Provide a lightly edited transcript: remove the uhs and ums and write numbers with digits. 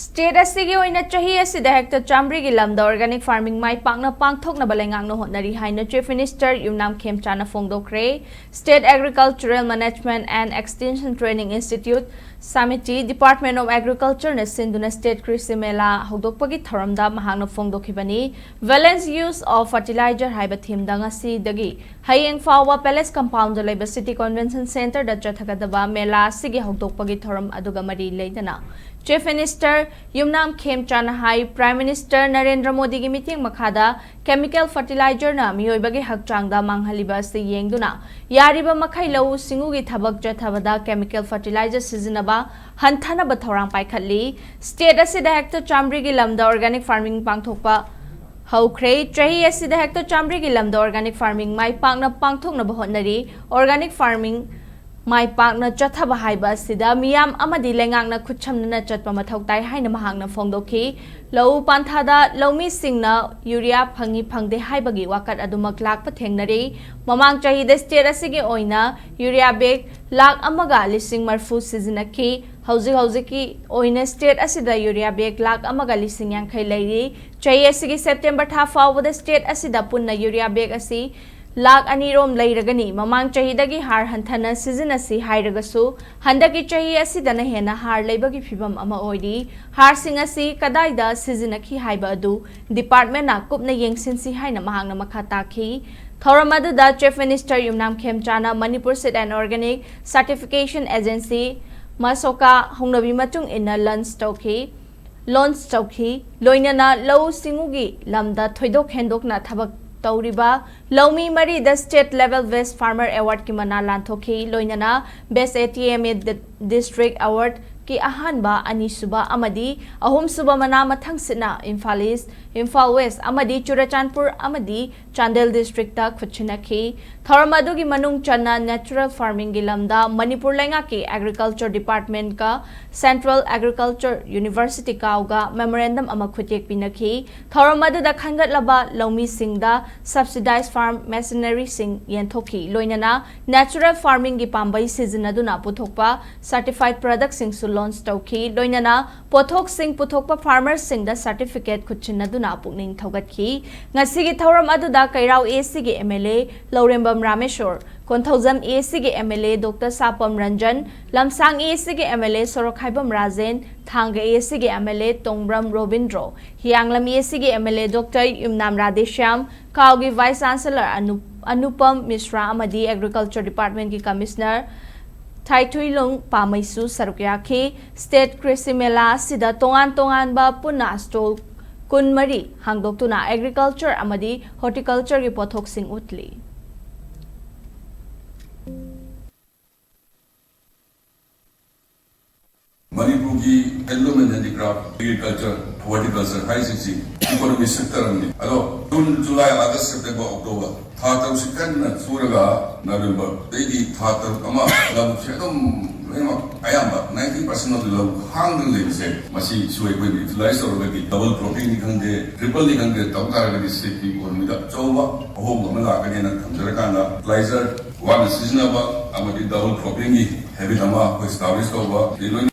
State asigi oina chahi asida hectare chamri gi lamda organic farming mai Pakna Pangthoknaba Leingak no Hotnari haina Chief Minister Yumnam Khemchana Phongdokre State Agricultural Management and Extension Training Institute Samiti Department of Agriculture na sinduna State Krishi Mela hogdokpagi thoramda mahangna phongdokhibani Valence use of fertilizer haiba thimda ngasi dagi hayeng fawa palace compound da laiba City Convention Center da chathagadaba mela sigi hogdokpagi thoram aduga mari leidana Chief Minister Yumnam Khemchana hai Prime Minister Narendra Modi gi meeting makhada chemical fertilizer na miyoibagi hakchangda manghaliba se yengduna yariba makhai lau singu gi thabak chathabada chemical fertilizer sizinaba hanthana ba thorang paikhatli state asida hectare chamri gi lamda organic farming pangthokpa Hokre Chahi asida hectare chamri gi lamda organic farming mai Pakna Pangthoknaba Hotnari organic farming Mai Pakna Chathaba haiba asida miyam amadi Leingakna khutchamna chatpa mathau tai haina mahangna phongdokhi lau panthada laumi singna urea phangi phangde haibagi wakat adumak lakpa thengnari mamang chahi de state asigi oina urea bag lak amaga lising marfu sizinaki hauji oina state asida urea bag lak amaga lising yankhai leiri chahi asigi September tha fawda state asida punna urea bag asi Lak anirom lairagani mamang chahidagi har hanthana sizinasi hairagasu handaki chahi asidana hena har laibagi phibam ama oidi har singasi kadaida sizinaki haiba adu department na kupna yengsinsi haina mahangna makhataki Thoramadu da Chief Minister Yumnam Khemchana Manipur Seed and Organic Certification Agency Masoka hongnabi matung ina launch tauki loinana lau singugi lamda thoidok hendokna thabak Tauriba, Lomi Mari, the State Level West Farmer Award ki mana lanthoki, Loinana, Best ATM District Award ki ahanba anisuba amadi, ahum suba mana mathang sina, Imphal East, Imphal West, amadi Churachandpur, amadi Chandel District ta Kuchinaki, Thoramadu ki manung chana Natural Farming gi Lamda, Manipur Leingak ki Agriculture Department ka, Central Agriculture University kauga Memorandum ama khutek pinaki, Thoramadu da khangat laba Lomi Singda, Subsidized Farm Machinery Sing Yenthoki, Loinana, Natural Farming gi Pambai Seasonaduna Puthokpa, Certified Product Sing su launch tauki, Loinana, Pothok Sing Puthokpa Farmers Sing da Certificate Kuchinaduna Pukning Thogatki, Ngasigi Thoram Aduda Kairao AC gi MLA, Laurembam Rameshwar, Konthozam AC gi MLA Dr. Sapam Ranjan, Lamsang AC gi MLA Sorokhaibam Rajen, Thanga AC gi MLA Tongbram Robindro, Hianglam AC gi MLA Dr. Yumnam Radeshyam, Kaugi Vice Chancellor Anupam Mishra Amadi Agriculture Department ki Commissioner Thaithuilung Pamaisu Sarukyaki, State Krishi Mela sida tongan ba punna stall kunmari hangdoktuna agriculture amadi horticulture ki pothok sing utli. Manipur ki handloom and handicraft, agriculture, horticulture, high sixty, economy sector only. Ado June, July, August, September, October. Thatam sikan Suraga, November. They thatam kama lam chedom ayamba 90% of the love hang the say masi suwe ko utilize or the double cropping ni khande triple ni khande tawkar ga city or mida chowa ho mamala ka na thamjara kana fertilizer one season aba amadi double cropping ni habit ama ko establish ko ba